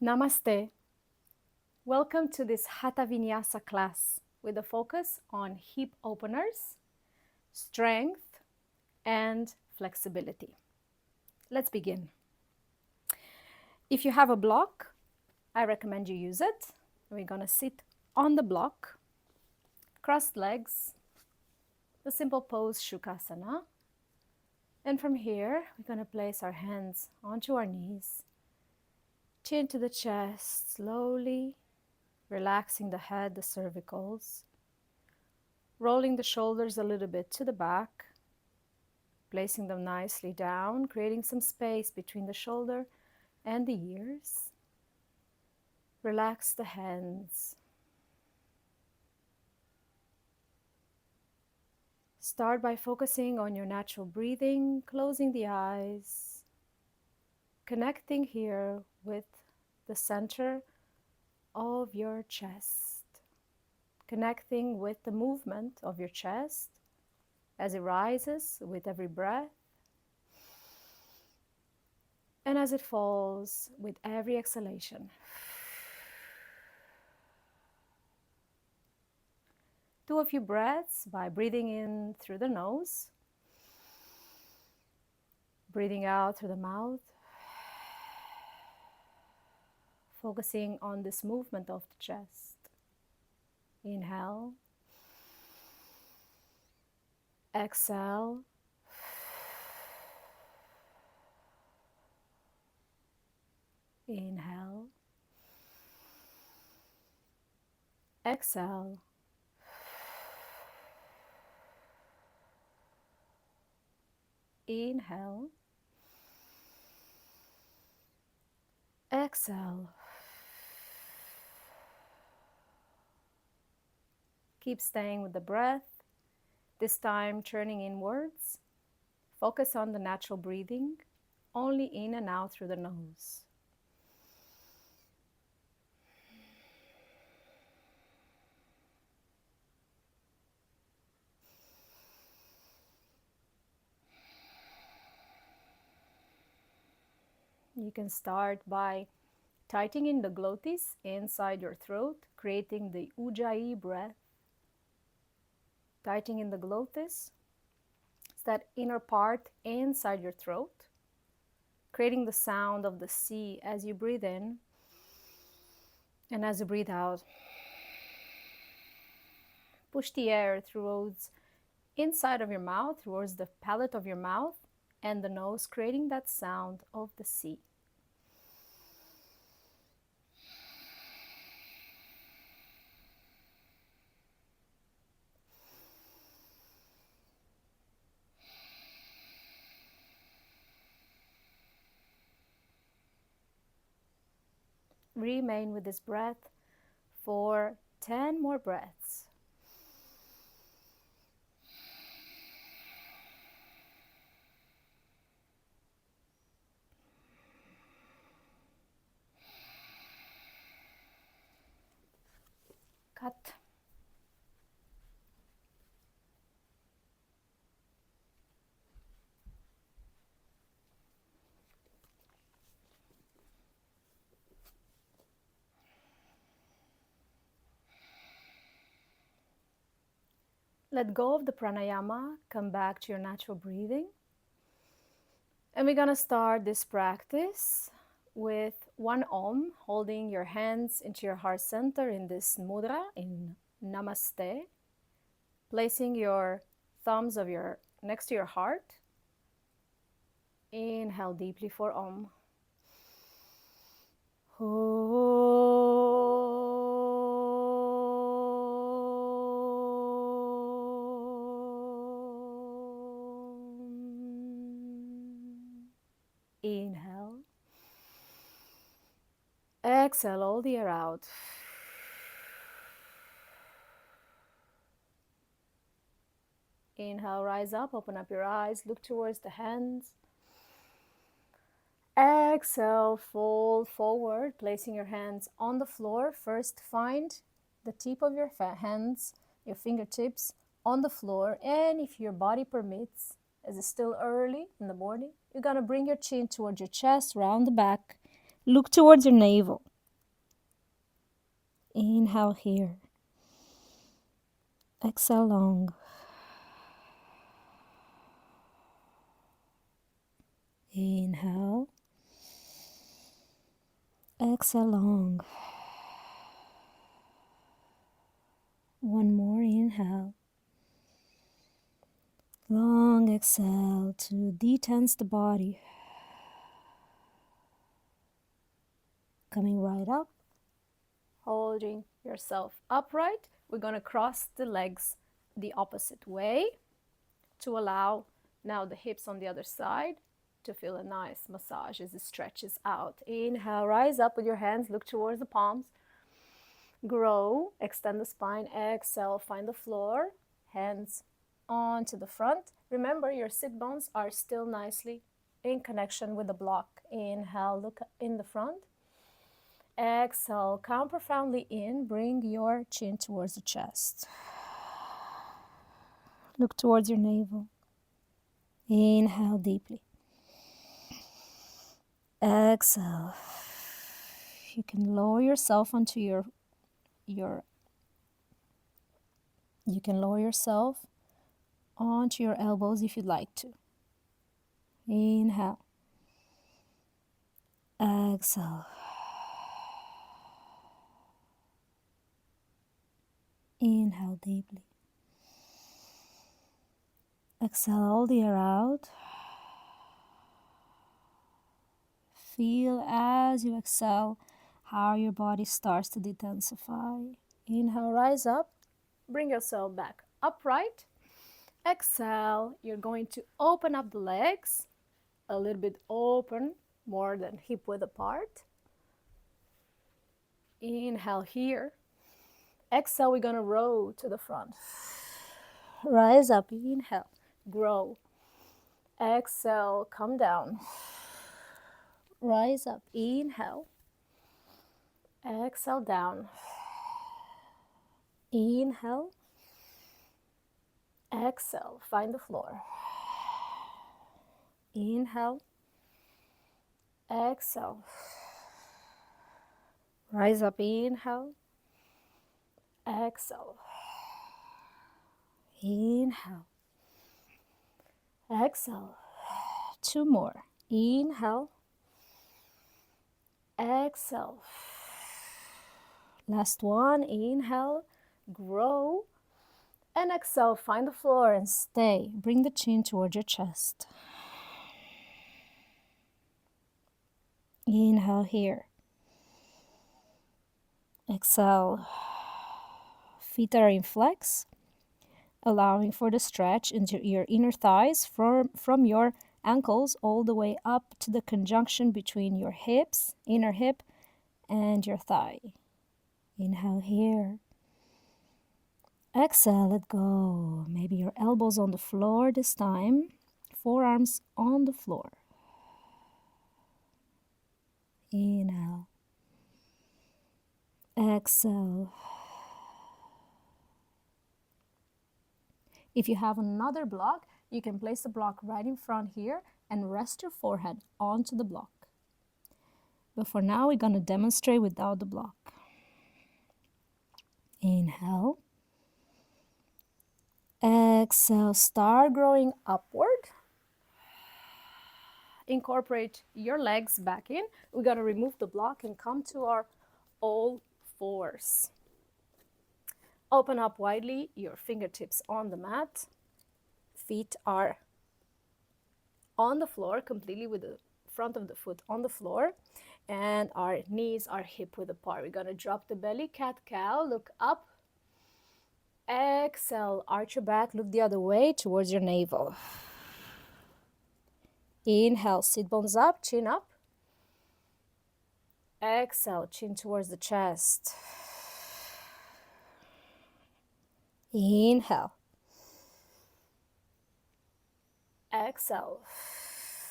Namaste. Welcome to this Hatha Vinyasa class with a focus on hip openers, strength, and flexibility. Let's begin. If you have a block, I recommend you use it. We're going to sit on the block, crossed legs, the simple pose Shavasana. And from here, we're going to place our hands onto our knees, chin to the chest, slowly relaxing the head, the cervicals, rolling the shoulders a little bit to the back, placing them nicely down, creating some space between the shoulder and the ears. Relax the hands. Start by focusing on your natural breathing, closing the eyes, connecting here with the center of your chest, connecting with the movement of your chest as it rises with every breath and as it falls with every exhalation. Do a few breaths by breathing in through the nose, breathing out through the mouth, focusing on this movement of the chest. Inhale, exhale, inhale, exhale, inhale, exhale. Keep staying with the breath, this time turning inwards. Focus on the natural breathing, only in and out through the nose. You can start by tightening the glutes inside your throat, creating the Ujjayi breath. Tightening the glutes, it's that inner part inside your throat, creating the sound of the sea as you breathe in and as you breathe out. Push the air towards inside of your mouth, towards the palate of your mouth and the nose, creating that sound of the sea. Remain with this breath for 10 more breaths. Cut. Let go of the pranayama, come back to your natural breathing. And we're going to start this practice with one Om, holding your hands into your heart center in this mudra, in Namaste. Placing your thumbs next to your heart. Inhale deeply for Om. Inhale. Exhale all the air out. Inhale, rise up, open up your eyes, look towards the hands. Exhale, fold forward, placing your hands on the floor. First, find the tip of your hands, your fingertips on the floor. And if your body permits, as it's still early in the morning, you're going to bring your chin towards your chest, round the back. Look towards your navel. Inhale here. Exhale long. Inhale. Exhale long. One more inhale. Long exhale to detense the body. Coming right up. Holding yourself upright. We're going to cross the legs the opposite way to allow now the hips on the other side to feel a nice massage as it stretches out. Inhale, rise up with your hands, look towards the palms. Grow, extend the spine. Exhale, find the floor. Hands onto the front. Remember, your sit bones are still nicely in connection with the block. Inhale, look in the front. Exhale, count profoundly in. Bring your chin towards the chest. Look towards your navel. Inhale deeply. Exhale. You can lower yourself onto you can lower yourself onto your elbows if you'd like to. Inhale. Exhale. Inhale deeply. Exhale all the air out. Feel as you exhale how your body starts to densify. Inhale, rise up. Bring yourself back upright. Exhale, you're going to open up the legs a little bit open, more than hip width apart. Inhale here. Exhale, we're going to roll to the front. Rise up, inhale, grow. Exhale, come down. Rise up, inhale. Exhale, down. Inhale. Exhale, find the floor. Inhale. Exhale. Rise up, inhale. Exhale. Inhale. Exhale. Two more. Inhale. Exhale. Last one. Inhale. Grow. And exhale. Find the floor and stay. Bring the chin towards your chest. Inhale here. Exhale. Feet are in flex, allowing for the stretch into your inner thighs from your ankles all the way up to the conjunction between your hips, inner hip, and your thigh. Inhale here. Exhale, let go. Maybe your elbows on the floor this time, forearms on the floor. Inhale. Exhale. If you have another block, you can place the block right in front here and rest your forehead onto the block. But for now, we're going to demonstrate without the block. Inhale. Exhale, start growing upward. Incorporate your legs back in. We're going to remove the block and come to our all fours. Open up widely, your fingertips on the mat. Feet are on the floor, completely with the front of the foot on the floor. And our knees are hip width apart. We're going to drop the belly, cat-cow, look up. Exhale, arch your back, look the other way towards your navel. Inhale, sit bones up, chin up. Exhale, chin towards the chest. Inhale. Exhale.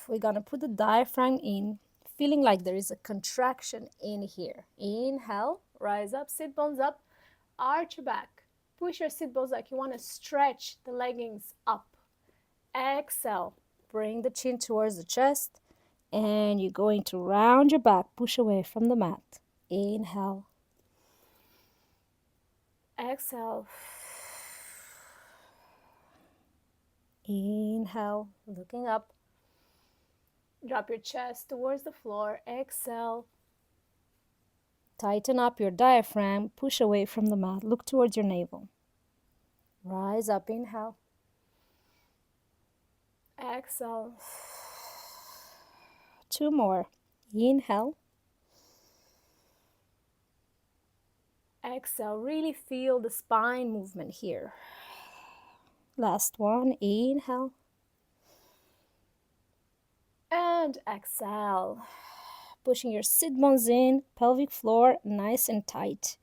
We're going to put the diaphragm in, feeling like there is a contraction in here. Inhale, rise up, sit bones up, arch your back. Push your sit bones like you want to stretch the leggings up. Exhale, bring the chin towards the chest, and you're going to round your back, push away from the mat. Inhale. Exhale. Inhale, looking up. Drop your chest towards the floor. Exhale. Tighten up your diaphragm. Push away from the mat. Look towards your navel. Rise up. Inhale. Exhale. 2 more. Inhale. Exhale. Really feel the spine movement here. Last one. Inhale. And exhale. Pushing your sit bones in, pelvic floor nice and tight.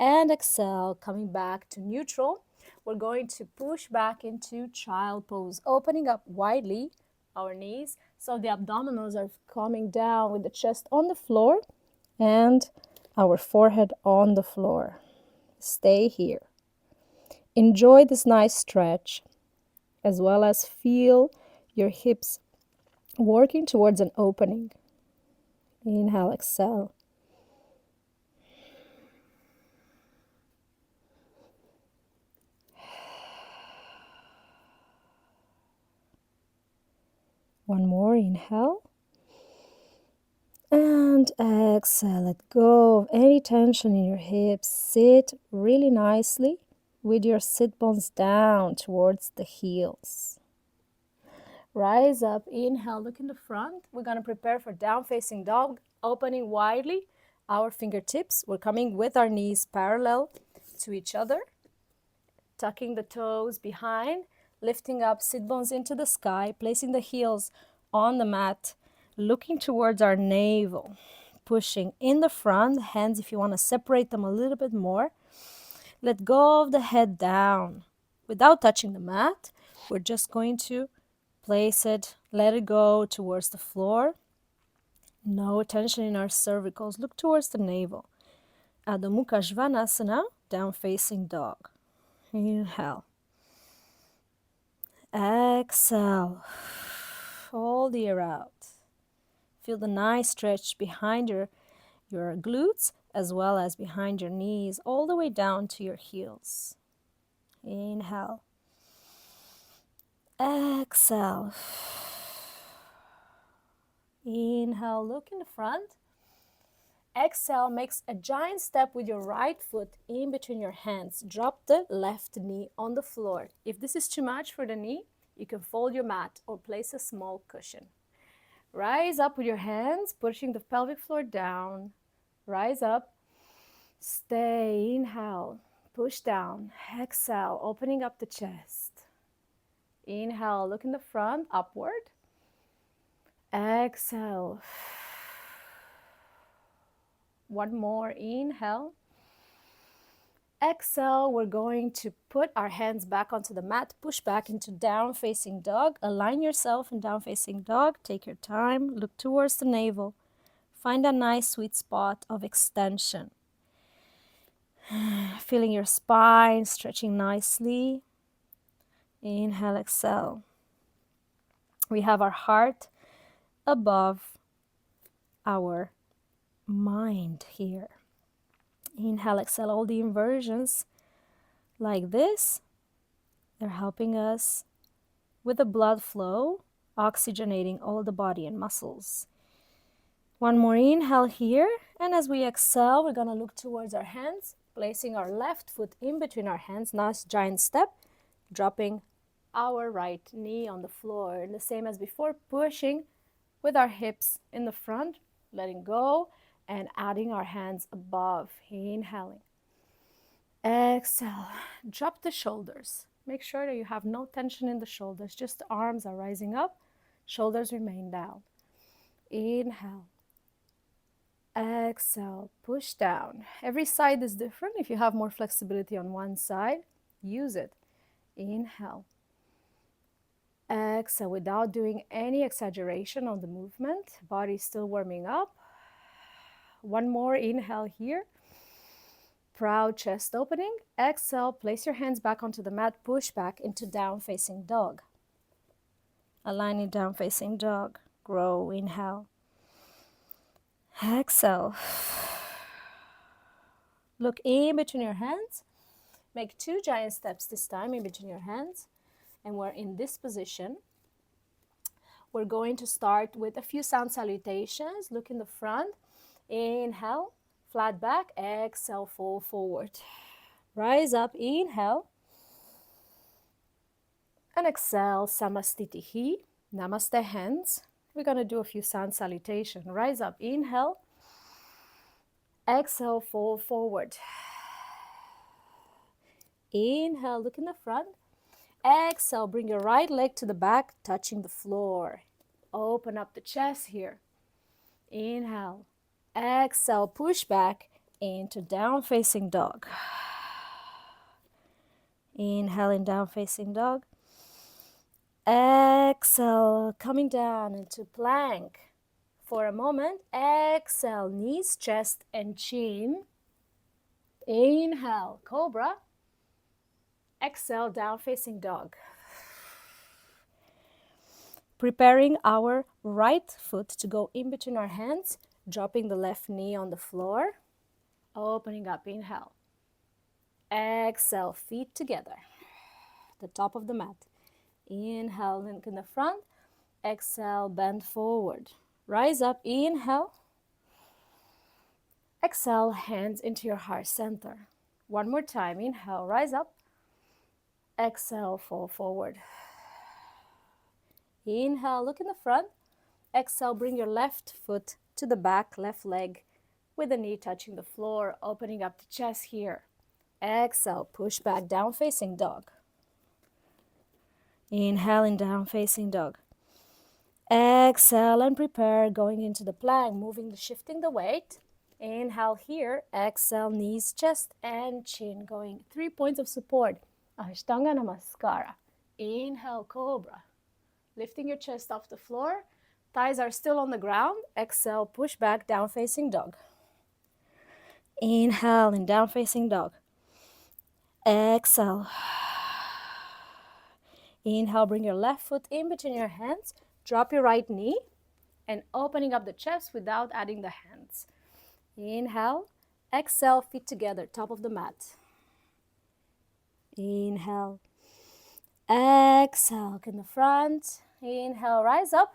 And exhale, coming back to neutral. We're going to push back into child pose, opening up widely our knees so the abdominals are coming down with the chest on the floor and our forehead on the floor. Stay here. Enjoy this nice stretch, as well as feel your hips working towards an opening. Inhale, exhale. One more, inhale. And exhale, let go of any tension in your hips. Sit really nicely with your sit bones down towards the heels. Rise up, inhale, look in the front. We're going to prepare for down facing dog, opening widely our fingertips. We're coming with our knees parallel to each other, tucking the toes behind, lifting up, sit bones into the sky, placing the heels on the mat, looking towards our navel, pushing in the front, hands if you want to separate them a little bit more. Let go of the head down. Without touching the mat, we're just going to place it, let it go towards the floor. No tension in our cervicals. Look towards the navel. Adho Mukha Svanasana, down facing dog. Inhale. Exhale. All the air out. Feel the nice stretch behind your glutes as well as behind your knees, all the way down to your heels. Inhale. Exhale. Inhale, look in the front. Exhale, makes a giant step with your right foot in between your hands. Drop the left knee on the floor. If this is too much for the knee, you can fold your mat or place a small cushion. Rise up with your hands, pushing the pelvic floor down. Rise up. Stay. Inhale. Push down. Exhale, opening up the chest. Inhale, look in the front, upward. Exhale. One more. Inhale. Exhale, we're going to put our hands back onto the mat, push back into down facing dog. Align yourself in down facing dog. Take your time, look towards the navel. Find a nice sweet spot of extension. Feeling your spine stretching nicely. Inhale, exhale. We have our heart above our mind here. Inhale, exhale, all the inversions like this. They're helping us with the blood flow, oxygenating all the body and muscles. One more inhale here, and as we exhale, we're going to look towards our hands, placing our left foot in between our hands, nice giant step, dropping our right knee on the floor. And the same as before, pushing with our hips in the front, letting go, and adding our hands above, inhaling. Exhale, drop the shoulders. Make sure that you have no tension in the shoulders, just the arms are rising up, shoulders remain down. Inhale. Exhale, push down. Every side is different. If you have more flexibility on one side, use it. Inhale. Exhale, without doing any exaggeration on the movement. Body still warming up. One more inhale here. Proud chest opening. Exhale, place your hands back onto the mat. Push back into down facing dog. Aligning down facing dog. Grow, inhale. Exhale. Look in between your hands. Make 2 giant steps this time in between your hands. And we're in this position. We're going to start with a few sound salutations. Look in the front. Inhale, flat back. Exhale, fall forward. Rise up, inhale. And exhale, samastitihi. Namaste hands. We're going to do a few sound salutation. Rise up, inhale. Exhale, fall forward. Inhale, look in the front. Exhale, bring your right leg to the back, touching the floor. Open up the chest here. Inhale. Exhale, push back into down facing dog. Inhale in down facing dog. Exhale, coming down into plank. For a moment, exhale, knees, chest, and chin. Inhale, cobra. Exhale, down facing dog. Preparing our right foot to go in between our hands, dropping the left knee on the floor. Opening up, inhale. Exhale, feet together. The top of the mat. Inhale, link in the front. Exhale, bend forward. Rise up, inhale. Exhale, hands into your heart center. One more time, inhale, rise up. Exhale, fall forward. Inhale, look in the front. Exhale, bring your left foot to the back, left leg with the knee touching the floor, opening up the chest here. Exhale, push back, down facing dog. Inhale in down facing dog. Exhale and prepare going into the plank, shifting the weight. Inhale here, exhale, knees, chest, and chin going 3 points of support. Ashtanga Namaskara. Inhale, cobra. Lifting your chest off the floor. Thighs are still on the ground. Exhale, push back, down facing dog. Inhale in down facing dog. Exhale. Inhale, bring your left foot in between your hands. Drop your right knee and opening up the chest without adding the hands. Inhale. Exhale, feet together, top of the mat. Inhale. Exhale, look in the front. Inhale, rise up.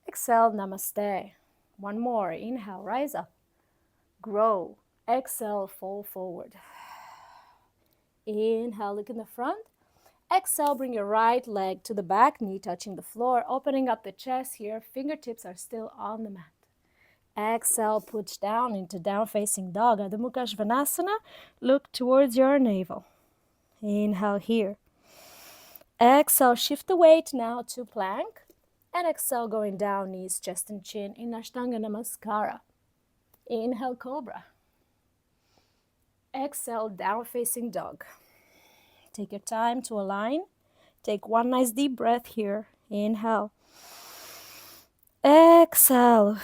Exhale, namaste. One more. Inhale, rise up. Grow. Exhale, fall forward. Inhale, look in the front. Exhale, bring your right leg to the back, knee touching the floor, opening up the chest here. Fingertips are still on the mat. Exhale, push down into down facing dog. Adho Mukha Svanasana. Look towards your navel. Inhale here. Exhale, shift the weight now to plank. And exhale, going down, knees, chest, and chin in Ashtanga Namaskara. Inhale, cobra. Exhale, down facing dog. Take your time to align. Take one nice deep breath here. Inhale. Exhale.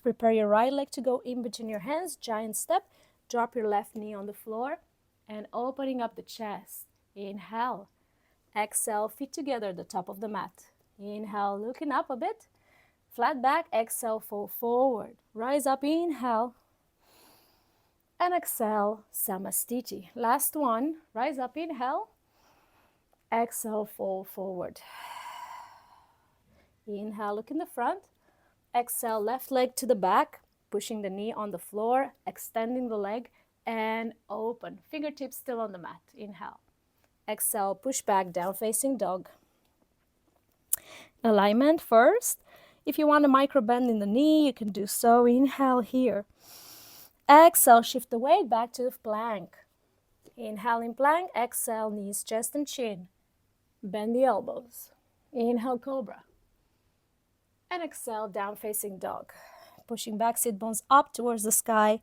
Prepare your right leg to go in between your hands. Giant step. Drop your left knee on the floor. And opening up the chest. Inhale. Exhale, feet together at the top of the mat. Inhale, looking up a bit. Flat back. Exhale, fall forward. Rise up. Inhale. And exhale, samastiti. Last one. Rise up, inhale. Exhale, fall forward. Inhale, look in the front. Exhale, left leg to the back, pushing the knee on the floor, extending the leg, and open. Fingertips still on the mat. Inhale. Exhale, push back, down facing dog. Alignment first. If you want a micro bend in the knee, you can do so. Inhale here. Exhale, shift the weight back to plank. Inhale in plank, exhale, knees, chest, and chin. Bend the elbows. Inhale, cobra. And exhale, down facing dog. Pushing back, sit bones up towards the sky.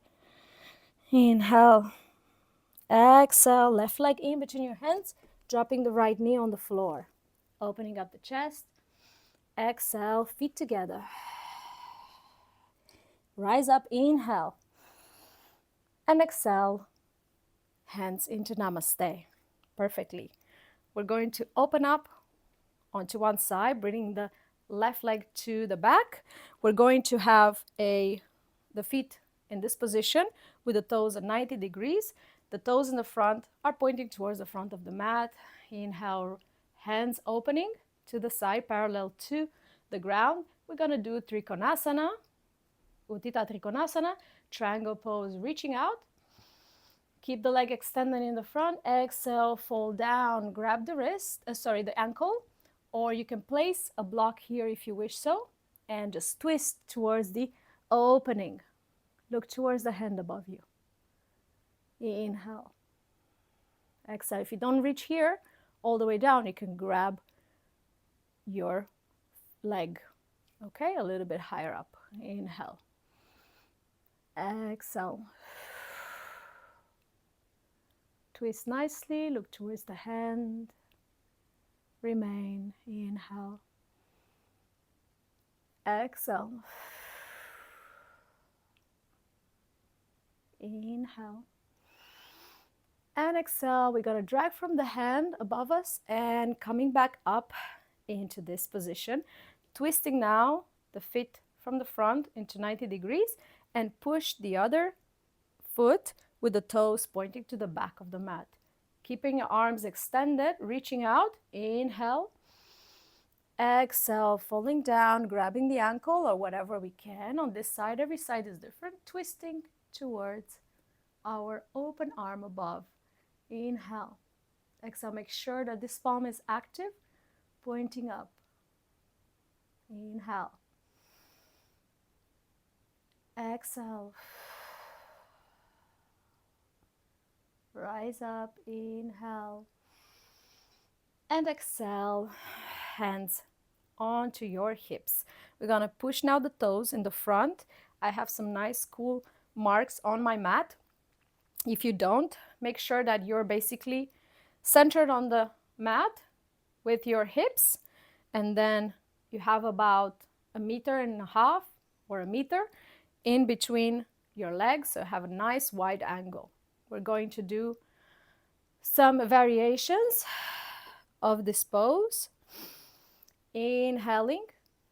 Inhale. Exhale, left leg in between your hands, dropping the right knee on the floor. Opening up the chest. Exhale, feet together. Rise up, inhale. And exhale, hands into namaste. Perfectly. We're going to open up onto one side, bringing the left leg to the back. We're going to have the feet in this position with the toes at 90 degrees. The toes in the front are pointing towards the front of the mat. Inhale, hands opening to the side, parallel to the ground. We're going to do Trikonasana, Uttita Trikonasana, triangle pose, reaching out. Keep the leg extended in the front. Exhale, fall down, grab the the ankle, or you can place a block here if you wish so, and just twist towards the opening. Look towards the hand above you. Inhale. Exhale. If you don't reach here, all the way down, you can grab your leg. Okay, a little bit higher up. Inhale. Exhale. Twist nicely, look towards the hand. Remain. Inhale. Exhale. Inhale. And exhale. We're going to drag from the hand above us and coming back up into this position. Twisting now the feet from the front into 90 degrees and push the other foot with the toes pointing to the back of the mat. Keeping your arms extended, reaching out. Inhale. Exhale, falling down, grabbing the ankle or whatever we can. On this side, every side is different. Twisting towards our open arm above. Inhale. Exhale, make sure that this palm is active, pointing up. Inhale. Exhale. Rise up, inhale. And exhale, hands onto your hips. We're gonna push now the toes in the front. I have some nice cool marks on my mat. If you don't, make sure that you're basically centered on the mat with your hips, and then you have about 1.5 meters or a meter in between your legs, so have a nice wide angle. We're going to do some variations of this pose. Inhaling,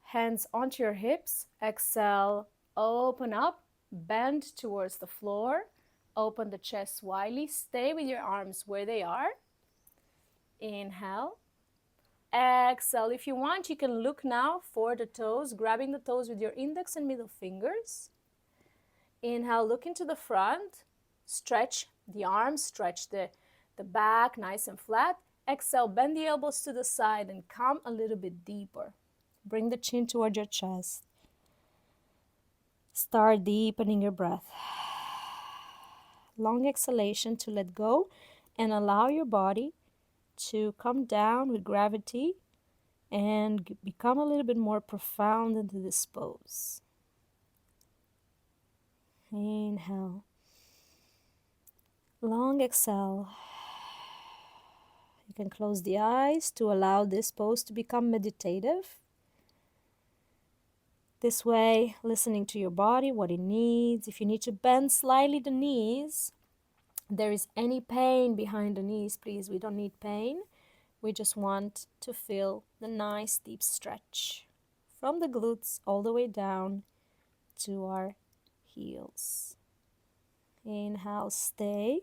hands onto your hips. Exhale, open up, bend towards the floor. Open the chest widely. Stay with your arms where they are. Inhale. Exhale. If you want, you can look now for the toes, grabbing the toes with your index and middle fingers. Inhale, look into the front. Stretch the arms, stretch the back, nice and flat. Exhale, bend the elbows to the side and come a little bit deeper. Bring the chin toward your chest. Start deepening your breath. Long exhalation to let go and allow your body to come down with gravity and become a little bit more profound into this pose. Inhale. Long exhale. You can close the eyes to allow this pose to become meditative. This way, listening to your body, what it needs. If you need to bend slightly the knees, there is any pain behind the knees, please, we don't need pain. We just want to feel the nice deep stretch from the glutes all the way down to our heels. Inhale, stay.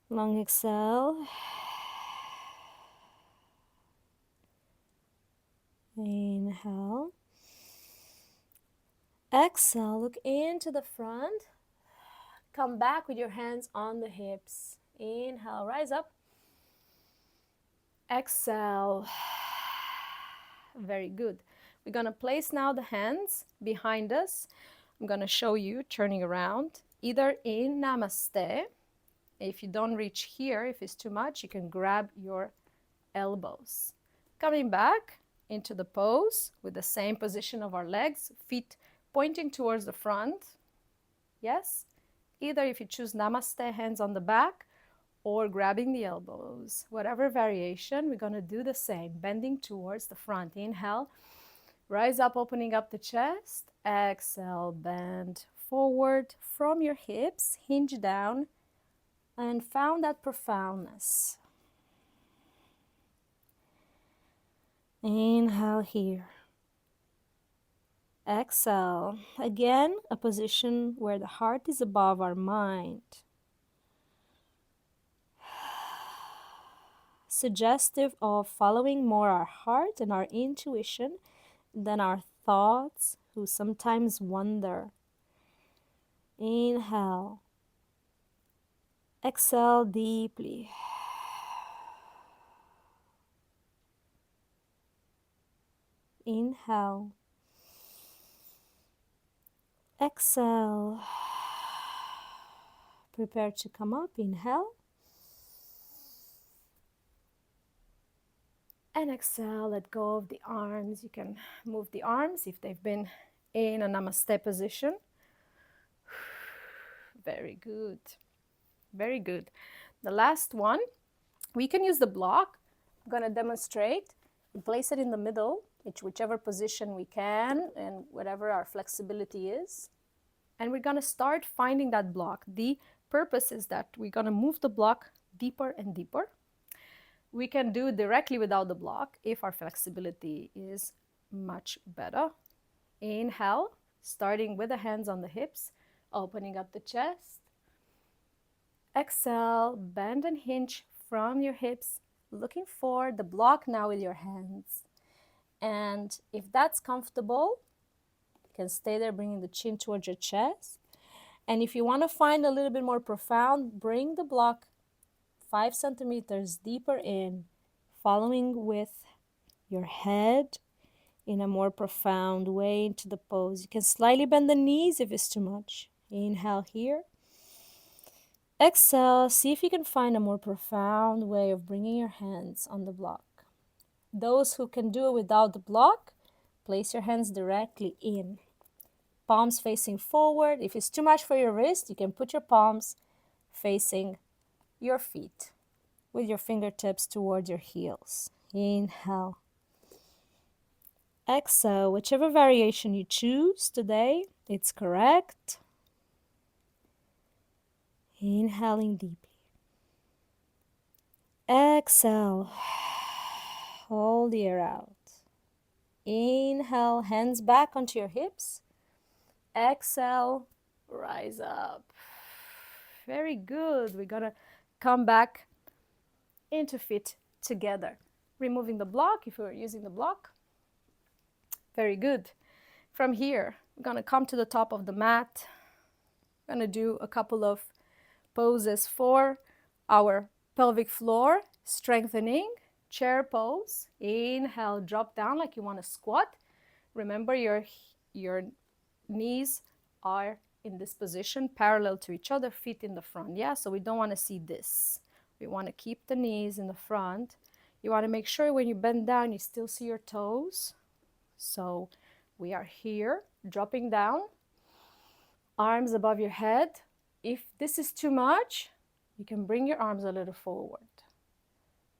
Long exhale. Inhale. Exhale, look into the front. Come back with your hands on the hips. Inhale, rise up. Exhale. Very good. We're going to place now the hands behind us. I'm going to show you turning around, either in Namaste. If you don't reach here, if it's too much, you can grab your elbows. Coming back into the pose with the same position of our legs, feet pointing towards the front. Yes? Either if you choose Namaste, hands on the back, or grabbing the elbows. Whatever variation, we're going to do the same, bending towards the front. Inhale, rise up, opening up the chest. Exhale, bend forward from your hips, hinge down, and found that profoundness. Inhale here. Exhale. Again, a position where the heart is above our mind. suggestive of following more our heart and our intuition than our thoughts, who sometimes wander. Inhale. Exhale deeply. Inhale. Exhale. Prepare to come up. Inhale. And exhale, let go of the arms. You can move the arms if they've been in a namaste position. Very good. Very good. The last one, we can use the block. I'm going to demonstrate. Place it in the middle, whichever position we can and whatever our flexibility is. And we're going to start finding that block. The purpose is that we're going to move the block deeper and deeper. We can do it directly without the block if our flexibility is much better. Inhale, starting with the hands on the hips, opening up the chest. Exhale, bend and hinge from your hips, looking for the block now with your hands. And if that's comfortable, you can stay there, bringing the chin towards your chest. And if you want to find a little bit more profound, bring the block 5 centimeters deeper in, following with your head in a more profound way into the pose. You can slightly bend the knees if it's too much. Inhale here. Exhale, see if you can find a more profound way of bringing your hands on the block. Those who can do it without the block, place your hands directly in. Palms facing forward. If it's too much for your wrist, you can put your palms facing your feet with your fingertips towards your heels. Inhale. Exhale, whichever variation you choose today, it's correct. Inhaling deeply. Exhale. Hold the air out. Inhale, hands back onto your hips. Exhale, rise up. Very good. We're going to come back into feet together. Removing the block if we're using the block. Very good. From here, we're going to come to the top of the mat. We're going to do a couple of poses for our pelvic floor, strengthening. Chair pose. Inhale, drop down like you want to squat. Remember your knees are in this position, parallel to each other, feet in the front. Yeah, so we don't want to see this. We want to keep the knees in the front. You want to make sure when you bend down, you still see your toes. So we are here, dropping down, arms above your head. If this is too much, you can bring your arms a little forward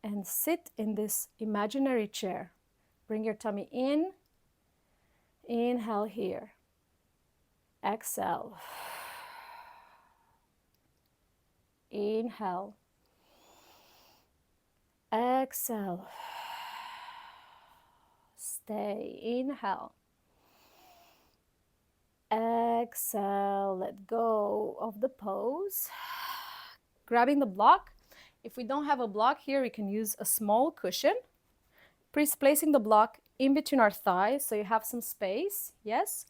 and sit in this imaginary chair. Bring your tummy in. Inhale here. Exhale. Inhale. Exhale. Stay. Inhale. Exhale. Let go of the pose. Grabbing the block. If we don't have a block here, we can use a small cushion. Placing the block in between our thighs so you have some space. Yes.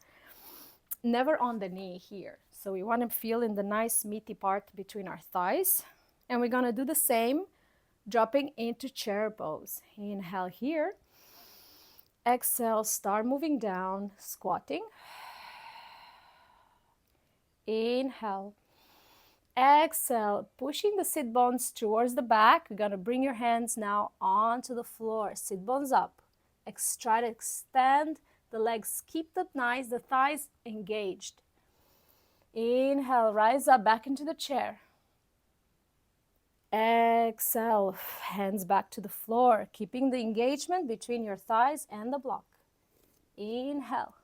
Never on the knee here. So we want to feel in the nice meaty part between our thighs. And we're going to do the same, dropping into chair pose. Inhale here. Exhale, start moving down, squatting. Inhale. Exhale, pushing the sit bones towards the back. You're going to bring your hands now onto the floor. Sit bones up. Try to extend the legs. Keep the thighs engaged. Inhale, rise up back into the chair. Exhale, hands back to the floor, keeping the engagement between your thighs and the block. Inhale.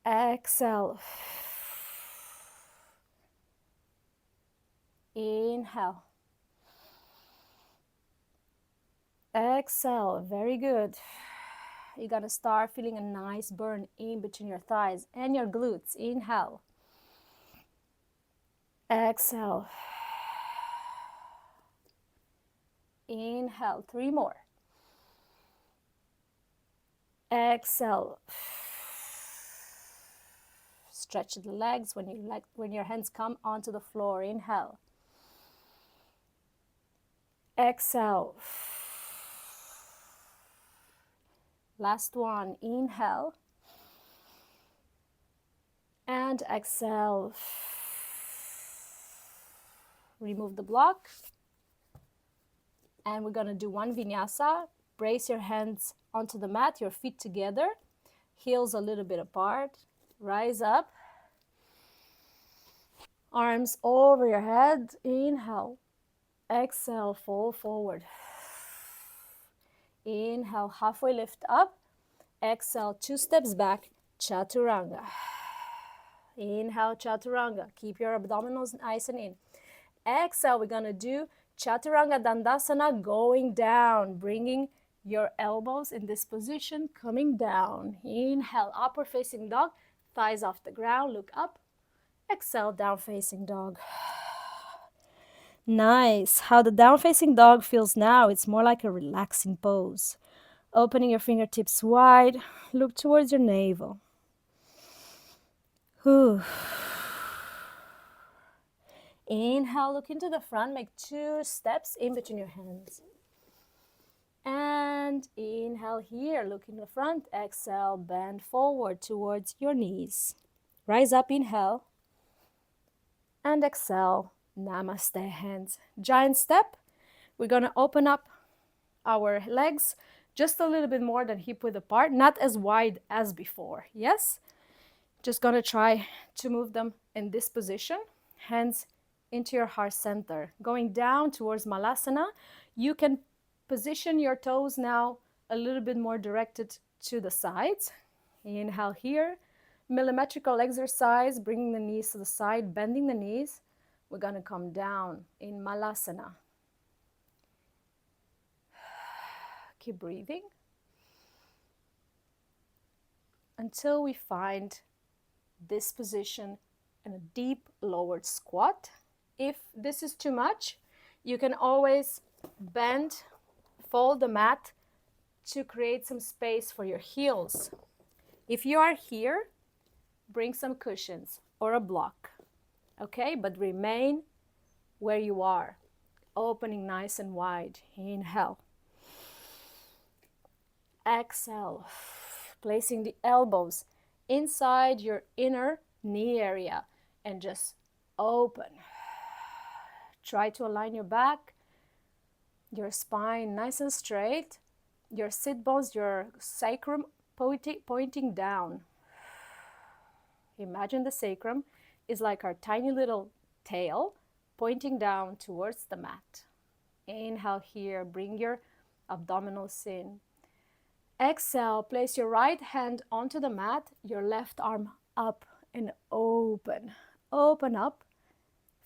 Exhale. Inhale. Exhale. Very good. You're going to start feeling a nice burn in between your thighs and your glutes. Inhale. Exhale. Inhale, 3 more. Exhale. Stretch the legs when your hands come onto the floor. Inhale. Exhale. Last one. Inhale. And exhale. Remove the block. And we're going to do one vinyasa. Brace your hands onto the mat, your feet together, heels a little bit apart. Rise up. Arms over your head. Inhale. Exhale, fold forward. Inhale, halfway lift up. Exhale, 2 steps back, chaturanga. Inhale, chaturanga. Keep your abdominals nice and in. Exhale, we're going to do chaturanga dandasana, going down, bringing your elbows in this position, coming down. Inhale, upward facing dog, thighs off the ground, look up. Exhale, down facing dog. Nice. How the down facing dog feels now, it's more like a relaxing pose. Opening your fingertips wide, look towards your navel. Whew. Inhale, look into the front, make 2 steps in between your hands. And inhale here, look in the front. Exhale, bend forward towards your knees. Rise up, inhale. And exhale, namaste hands. Giant step. We're going to open up our legs just a little bit more than hip width apart, not as wide as before. Yes? Just going to try to move them in this position. Hands into your heart center. Going down towards Malasana. You can position your toes now a little bit more directed to the sides. Inhale here. Millimetrical exercise, bringing the knees to the side, bending the knees. We're going to come down in Malasana. Keep breathing until we find this position in a deep lowered squat. If this is too much, you can always bend, fold the mat to create some space for your heels. If you are here, bring some cushions or a block, okay? But remain where you are, opening nice and wide. Inhale. Exhale, placing the elbows inside your inner knee area and just open. Try to align your back, your spine nice and straight, your sit bones, your sacrum pointing down. Imagine the sacrum is like our tiny little tail pointing down towards the mat. Inhale here, bring your abdominals in. Exhale, place your right hand onto the mat, your left arm up and open. Open up.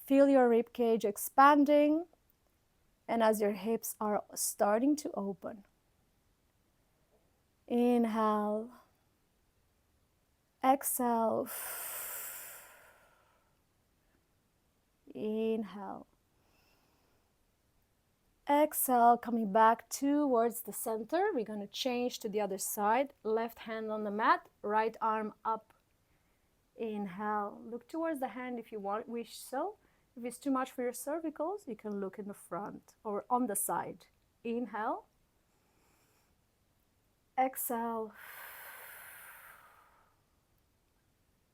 Feel your rib cage expanding, and as your hips are starting to open. Inhale. Exhale. Inhale. Exhale, coming back towards the center. We're going to change to the other side. Left hand on the mat, right arm up. Inhale. Look towards the hand if you wish so. If it's too much for your cervicals, you can look in the front or on the side. Inhale. Exhale.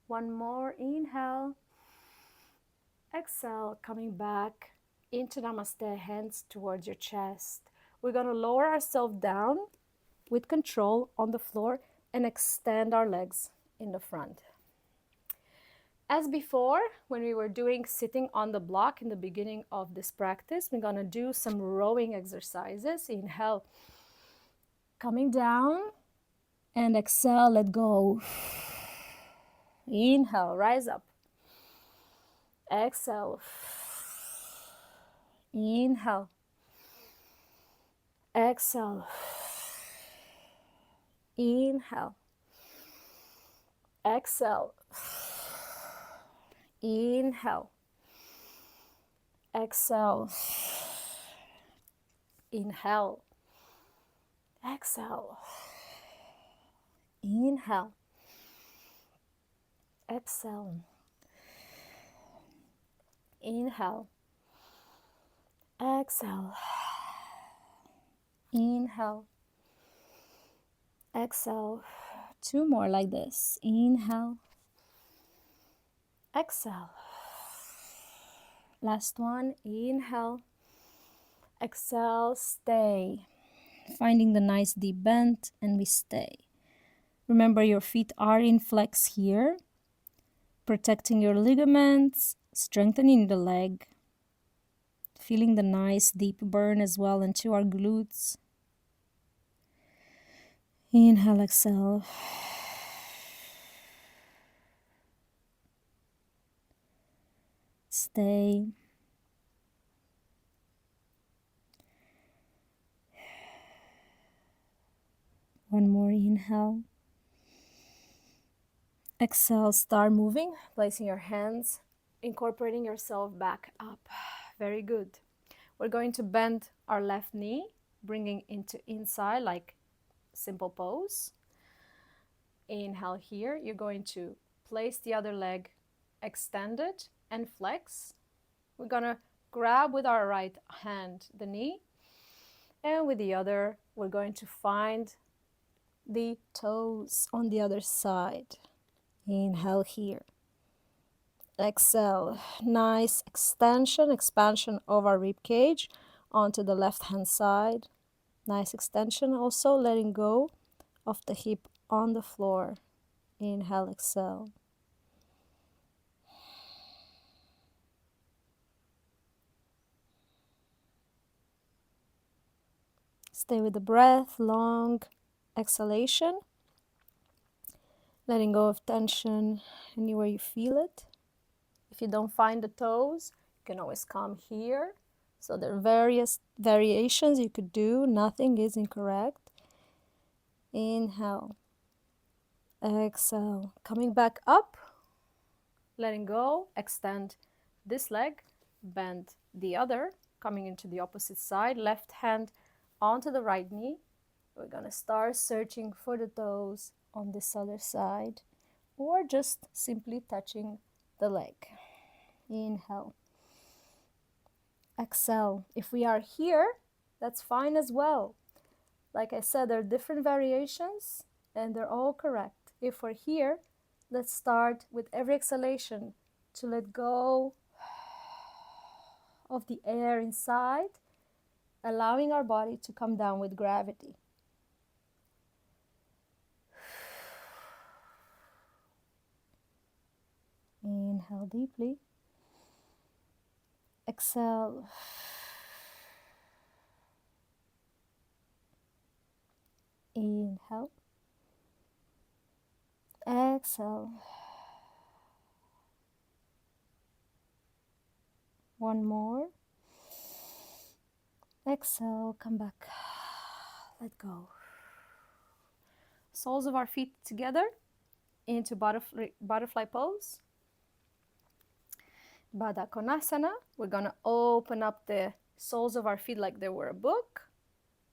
One more. Inhale. Exhale, coming back into Namaste, hands towards your chest. We're going to lower ourselves down with control on the floor and extend our legs in the front. As before, when we were doing sitting on the block in the beginning of this practice, we're going to do some rowing exercises. Inhale, coming down, and exhale, let go. Inhale, rise up. Exhale. Inhale. Exhale. Inhale. Exhale. Inhale. Exhale. Inhale. Exhale. Inhale. Exhale. Inhale. Exhale. Inhale. Exhale. 2 more like this. Inhale. Exhale. Last one. Inhale. Exhale. Stay. Finding the nice deep bend, and we stay. Remember, your feet are in flex here, protecting your ligaments, strengthening the leg, feeling the nice deep burn as well into our glutes. Inhale, exhale. Stay. One more inhale. Exhale, start moving, placing your hands, incorporating yourself back up. Very good. We're going to bend our left knee, bringing into inside like simple pose. Inhale here. You're going to place the other leg extended and flex. We're going to grab with our right hand the knee, and with the other, we're going to find the toes on the other side. Inhale here. Exhale. Nice expansion of our rib cage onto the left hand side. Nice extension. Also letting go of the hip on the floor. Inhale, exhale. Stay with the breath. Long exhalation. Letting go of tension anywhere you feel it. If you don't find the toes, you can always come here. So there are various variations you could do. Nothing is incorrect. Inhale. Exhale. Coming back up. Letting go. Extend this leg. Bend the other. Coming into the opposite side. Left hand onto the right knee. We're going to start searching for the toes on this other side, or just simply touching the leg. Inhale. Exhale. If we are here, that's fine as well. Like I said, there are different variations and they're all correct. If we're here, let's start with every exhalation to let go of the air inside, allowing our body to come down with gravity. Inhale deeply. Exhale. Inhale. Exhale. One more. Exhale, come back. Let go. Soles of our feet together into butterfly pose. Baddha Konasana. We're going to open up the soles of our feet like they were a book.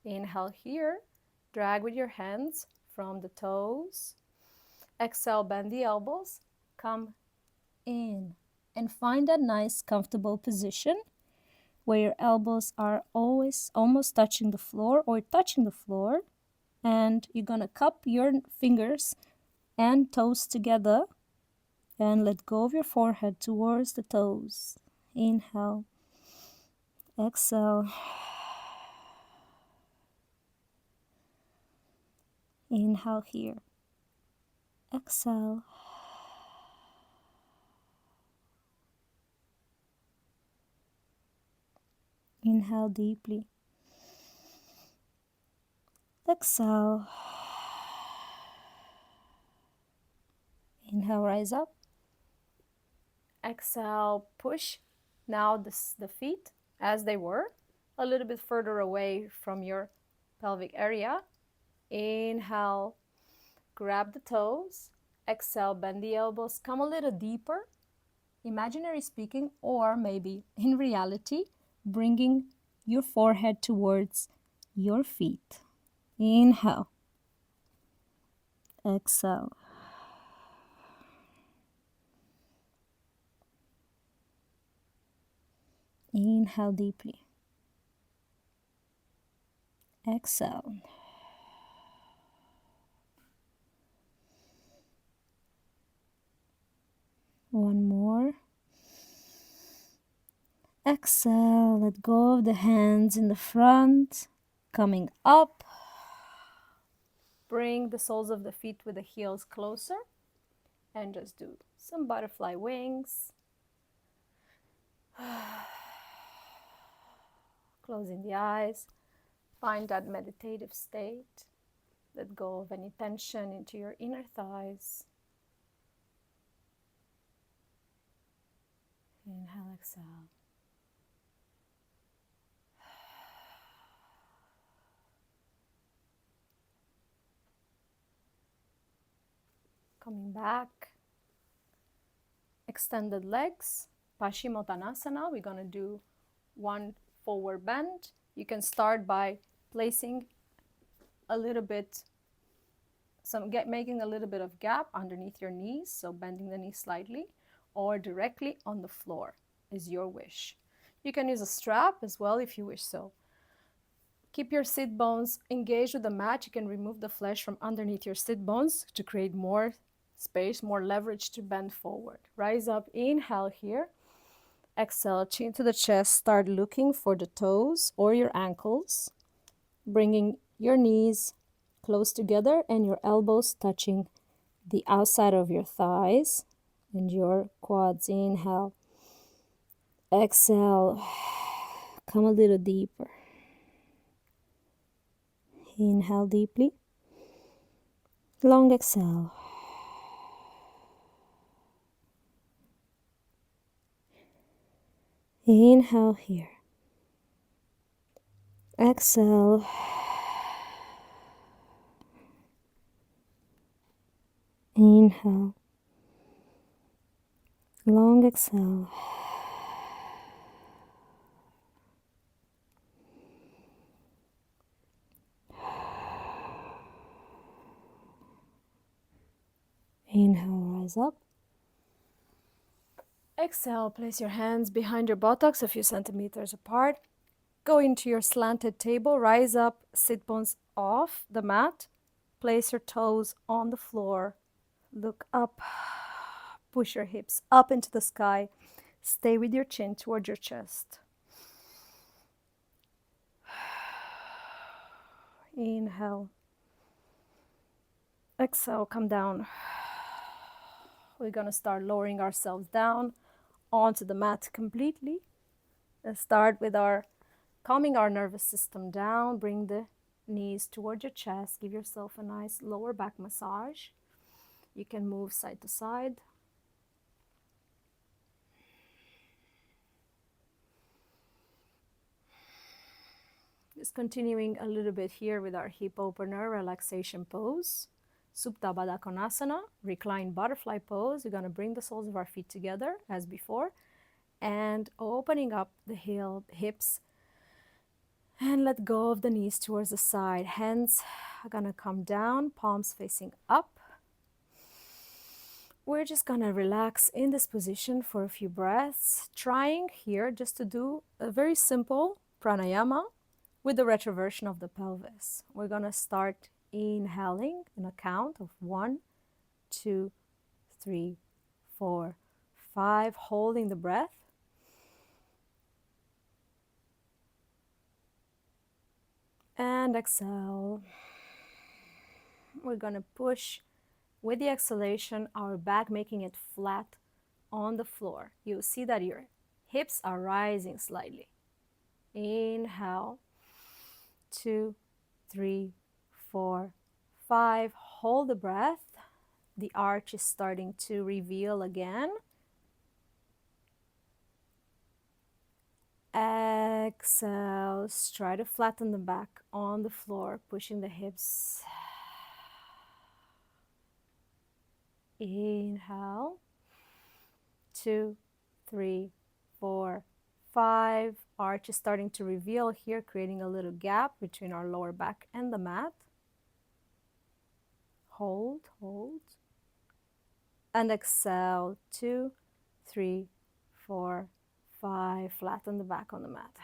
Inhale here. Drag with your hands from the toes. Exhale, bend the elbows. Come in and find a nice comfortable position where your elbows are always almost touching the floor or touching the floor, and you're gonna cup your fingers and toes together and let go of your forehead towards the toes. Inhale. Exhale. Inhale here. Exhale. Inhale deeply. Exhale. Inhale, rise up. exhale, push now the feet as they were, a little bit further away from your pelvic area. Inhale, grab the toes. Exhale, bend the elbows, come a little deeper, imaginary speaking, or maybe in reality, bringing your forehead towards your feet. Inhale. Exhale. Inhale deeply. Exhale. One more. Exhale. Let go of the hands in the front. Coming up. Bring the soles of the feet with the heels closer and just do some butterfly wings. Closing the eyes. Find that meditative state. Let go of any tension into your inner thighs. Inhale, exhale. Coming back. Extended legs. Paschimottanasana. We're going to do one forward bend. You can start by placing a little bit, making a little bit of gap underneath your knees, so bending the knees slightly, or directly on the floor is your wish. You can use a strap as well if you wish so. Keep your sit bones engaged with the mat. You can remove the flesh from underneath your sit bones to create more space, more leverage to bend forward. Rise up, inhale here. Exhale, chin to the chest. Start looking for the toes or your ankles, bringing your knees close together and your elbows touching the outside of your thighs and your quads. Inhale. Exhale. Come a little deeper. Inhale deeply. Long exhale. Inhale here. Exhale. Inhale. Long exhale. Inhale, rise up. Exhale, place your hands behind your buttocks a few centimeters apart. Go into your slanted table, rise up, sit bones off the mat. Place your toes on the floor. Look up, push your hips up into the sky. Stay with your chin towards your chest. Inhale. Exhale, come down. We're going to start lowering ourselves down onto the mat completely. And start with calming our nervous system down. Bring the knees towards your chest. Give yourself a nice lower back massage. You can move side to side. Just continuing a little bit here with our hip opener relaxation pose. Supta Baddha Konasana, reclined butterfly pose. We're going to bring the soles of our feet together as before and opening up the hips and let go of the knees towards the side. Hands are going to come down, palms facing up. We're just going to relax in this position for a few breaths, trying here just to do a very simple pranayama with the retroversion of the pelvis. We're going to start inhaling in a count of 1, 2, 3, 4, 5, holding the breath. And exhale. We're going to push with the exhalation our back, making it flat on the floor. You'll see that your hips are rising slightly. Inhale. 2, 3, 4, 5. Hold the breath. The arch is starting to reveal again. Exhale. Try to flatten the back on the floor, pushing the hips. Inhale. 2, 3, 4, 5. Arch is starting to reveal here, creating a little gap between our lower back and the mat. Hold, hold. And exhale, 2, 3, 4, 5. Flatten the back on the mat.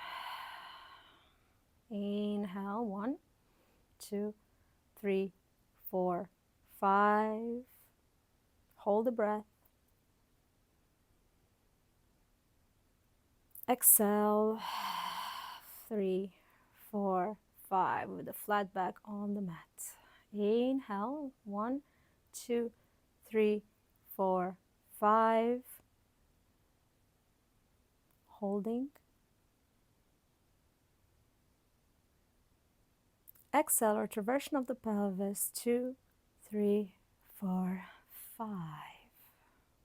Inhale, 1, 2, 3, 4, 5. Hold the breath. Exhale, 3, 4, 5 with a flat back on the mat. Inhale, 1, 2, 3, 4, 5. Holding. Exhale, retroversion of the pelvis, 2, 3, 4, 5.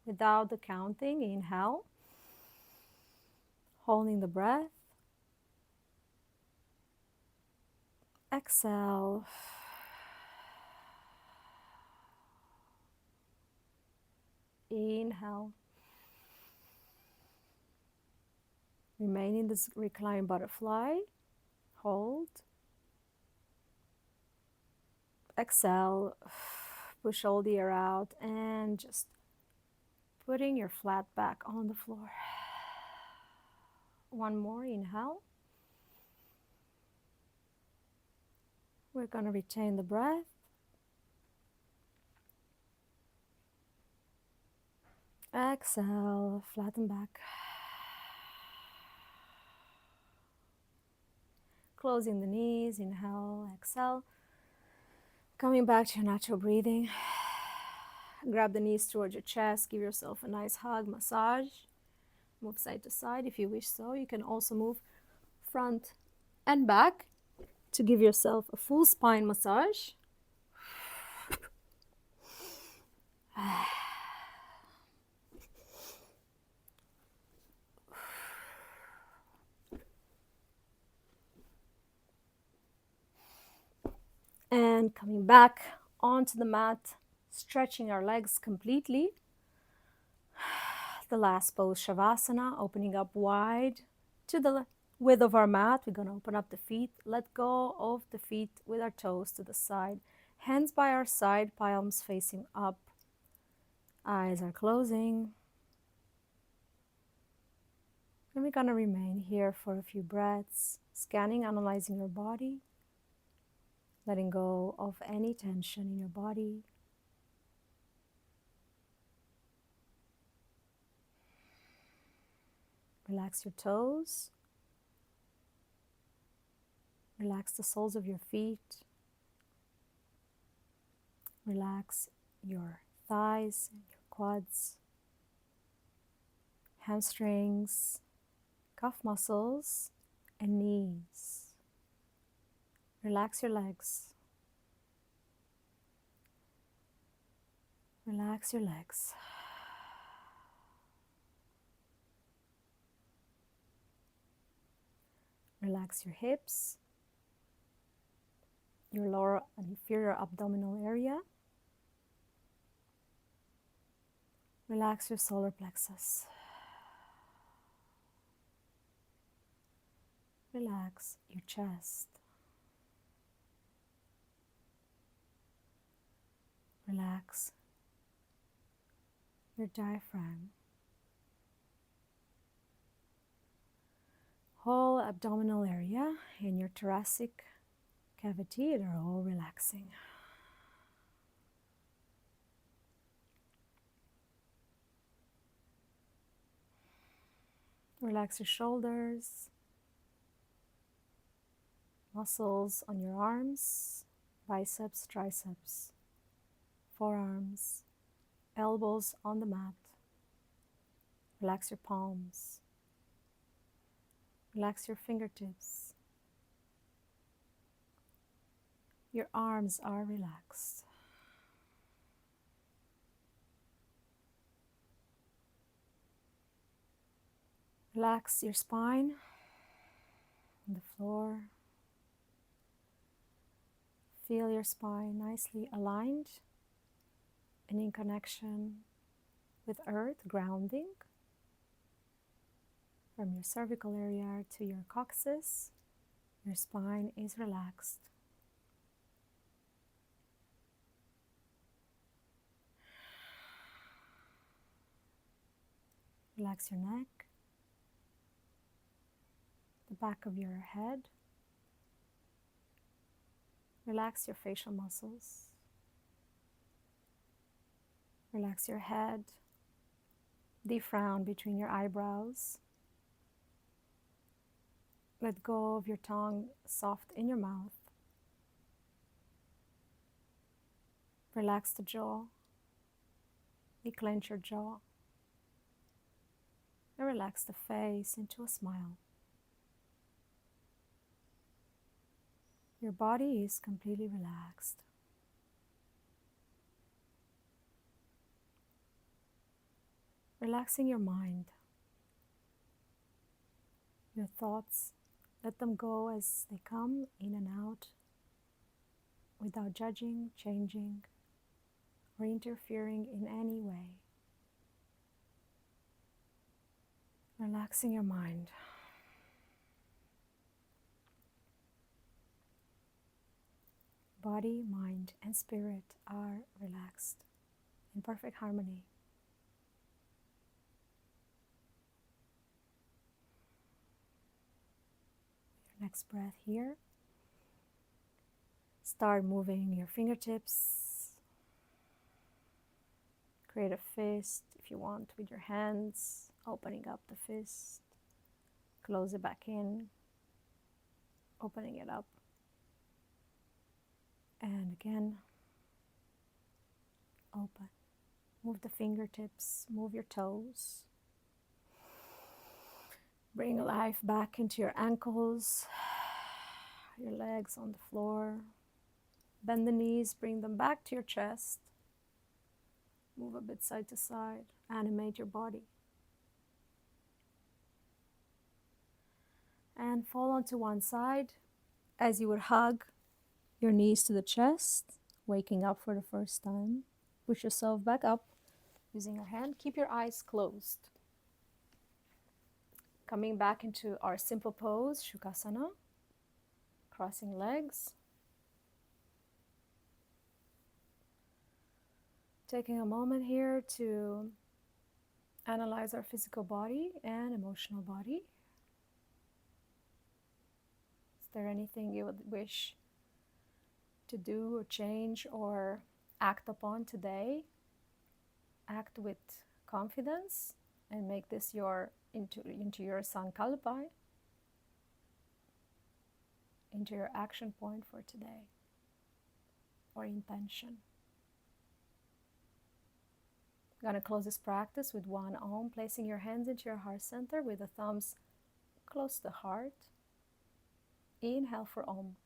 Without the counting, inhale. Holding the breath. Exhale. Inhale. Remain in this reclined butterfly. Hold. Exhale. Push all the air out and just putting your flat back on the floor. One more, inhale. We're going to retain the breath. Exhale, flatten back. Closing the knees, inhale, exhale. Coming back to your natural breathing. Grab the knees towards your chest, give yourself a nice hug, massage. Move side to side if you wish so. You can also move front and back to give yourself a full spine massage. And coming back onto the mat, stretching our legs completely. The last pose, Shavasana, opening up wide to the width of our mat. We're going to open up the feet, let go of the feet with our toes to the side. Hands by our side, palms facing up. Eyes are closing. And we're going to remain here for a few breaths, scanning, analyzing your body, letting go of any tension in your body. Relax your toes. Relax the soles of your feet. Relax your thighs and your quads, hamstrings, calf muscles, and knees. Relax your legs. Relax your legs. Relax your hips, your lower and inferior abdominal area. Relax your solar plexus. Relax your chest. Relax your diaphragm. Whole abdominal area and your thoracic cavity, they're all relaxing. Relax your shoulders, muscles on your arms, biceps, triceps, forearms, elbows on the mat. Relax your palms. Relax your fingertips. Your arms are relaxed. Relax your spine on the floor. Feel your spine nicely aligned and in connection with earth, grounding. From your cervical area to your coccyx, your spine is relaxed. Relax your neck, the back of your head. Relax your facial muscles. Relax your head, the frown between your eyebrows. Let go of your tongue soft in your mouth. Relax the jaw. Declench your jaw. And relax the face into a smile. Your body is completely relaxed. Relaxing your mind. Your thoughts, let them go as they come in and out without judging, changing, or interfering in any way. Relaxing your mind. Body, mind, and spirit are relaxed in perfect harmony. Your next breath here. Start moving your fingertips. Create a fist if you want with your hands, opening up the fist. Close it back in, opening it up. And again, open. Move the fingertips, move your toes. Bring life back into your ankles, your legs on the floor. Bend the knees, bring them back to your chest. Move a bit side to side, animate your body. And fall onto one side as you would hug your knees to the chest, waking up for the first time. Push yourself back up using your hand. Keep your eyes closed. Coming back into our simple pose, Shavasana. Crossing legs. Taking a moment here to analyze our physical body and emotional body. Is there anything you would wish to do or change or act upon today? Act with confidence and make this into your sankalpa, into your action point for today or intention. I'm going to close this practice with one Om, placing your hands into your heart center with the thumbs close to the heart. Inhale for Om.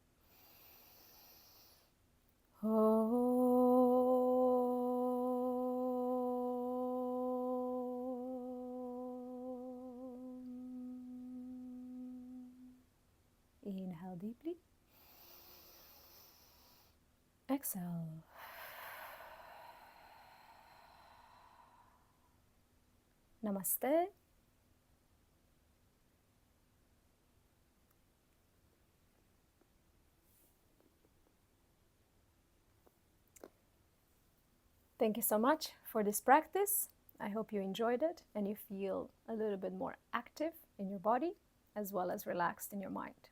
Inhale deeply. Exhale. Namaste. Thank you so much for this practice. I hope you enjoyed it and you feel a little bit more active in your body as well as relaxed in your mind.